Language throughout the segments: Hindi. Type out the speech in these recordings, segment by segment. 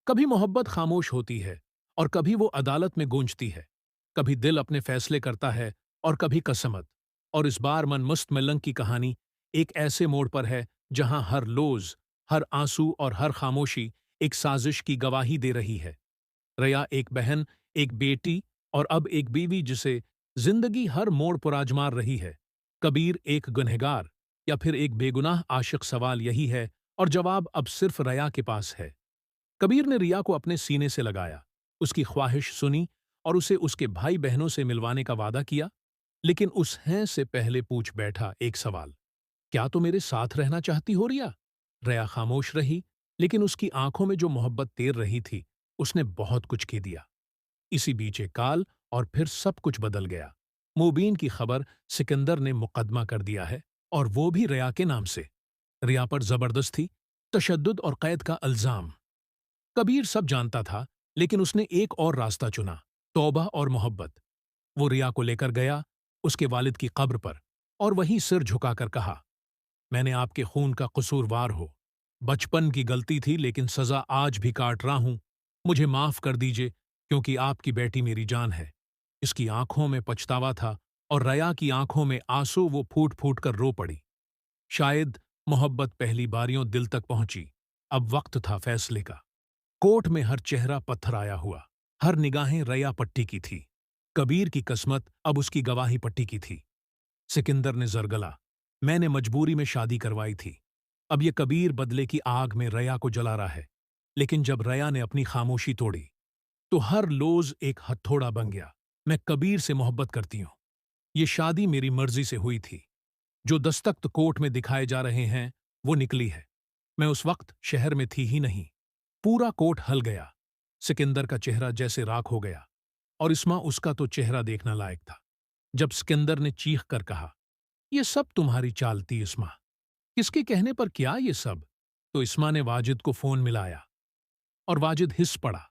कभी मोहब्बत खामोश होती है और कभी वो अदालत में गूंजती है। कभी दिल अपने फैसले करता है और कभी कसमत। और इस बार मन मुस्त मलंग की कहानी एक ऐसे मोड़ पर है जहां हर लोज, हर आंसू और हर खामोशी एक साजिश की गवाही दे रही है। रया एक बहन, एक बेटी और अब एक बीवी जिसे जिंदगी हर मोड़ पर आजमा रही है। कबीर एक गुनहगार या फिर एक बेगुनाह आशिक, सवाल यही है और जवाब अब सिर्फ रया के पास है। कबीर ने रिया को अपने सीने से लगाया, उसकी ख्वाहिश सुनी और उसे उसके भाई बहनों से मिलवाने का वादा किया। लेकिन उस हैं से पहले पूछ बैठा एक सवाल, क्या तो मेरे साथ रहना चाहती हो रिया? रया खामोश रही, लेकिन उसकी आंखों में जो मोहब्बत तैर रही थी, उसने बहुत कुछ कह दिया। इसी बीच एक काल और फिर सब कुछ बदल गया। मुबीन की खबर, सिकंदर ने मुकदमा कर दिया है और वो भी रिया के नाम से। रिया पर जबरदस्ती, तशद्दुद और कैद का इल्जाम। कबीर सब जानता था, लेकिन उसने एक और रास्ता चुना, तौबा और मोहब्बत। वो रिया को लेकर गया उसके वालिद की कब्र पर और वहीं सिर झुकाकर कहा, मैंने आपके खून का कसूरवार हो। बचपन की गलती थी लेकिन सजा आज भी काट रहा हूं। मुझे माफ कर दीजिए क्योंकि आपकी बेटी मेरी जान है। इसकी आंखों में पछतावा था और रया की आंखों में आंसू, वो फूट फूट कर रो पड़ी। शायद मोहब्बत पहली बारियों दिल तक पहुंची। अब वक्त था फैसले का। कोर्ट में हर चेहरा पत्थर आया हुआ, हर निगाहें रया पट्टी की थी। कबीर की किस्मत अब उसकी गवाही पट्टी की थी। सिकंदर ने जरगला, मैंने मजबूरी में शादी करवाई थी। अब ये कबीर बदले की आग में रया को जला रहा है। लेकिन जब रया ने अपनी खामोशी तोड़ी, तो हर लोज एक हथौड़ा बन गया। मैं कबीर से मोहब्बत करती हूं। ये शादी मेरी मर्जी से हुई थी। जो दस्तख्त कोर्ट में दिखाए जा रहे हैं, वो निकली है। मैं उस वक्त शहर में थी ही नहीं। पूरा कोर्ट हल गया। सिकंदर का चेहरा जैसे राख हो गया और इस्मा, उसका तो चेहरा देखना लायक था। जब सिकंदर ने चीख कर कहा, ये सब तुम्हारी चाल थी इस्मा, किसके कहने पर किया ये सब? तो इस्मा ने वाजिद को फोन मिलाया और वाजिद हिस पड़ा,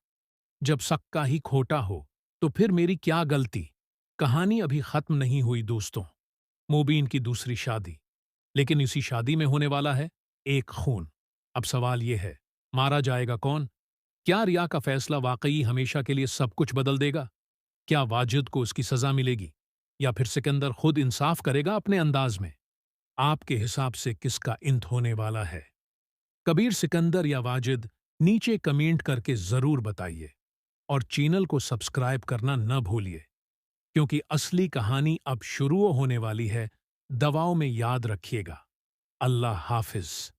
जब सक्का ही खोटा हो तो फिर मेरी क्या गलती? कहानी अभी खत्म नहीं हुई दोस्तों। मुबीन की दूसरी शादी, लेकिन इसी शादी में होने वाला है एक खून। अब सवाल यह है, मारा जाएगा कौन? क्या रिया का फैसला वाकई हमेशा के लिए सब कुछ बदल देगा? क्या वाजिद को उसकी सजा मिलेगी या फिर सिकंदर खुद इंसाफ करेगा अपने अंदाज में? आपके हिसाब से किसका इंत होने वाला है? कबीर, सिकंदर या वाजिद? नीचे कमेंट करके जरूर बताइए और चैनल को सब्सक्राइब करना न भूलिए, क्योंकि असली कहानी अब शुरू होने वाली है। दवाओं में याद रखिएगा। अल्लाह हाफिज।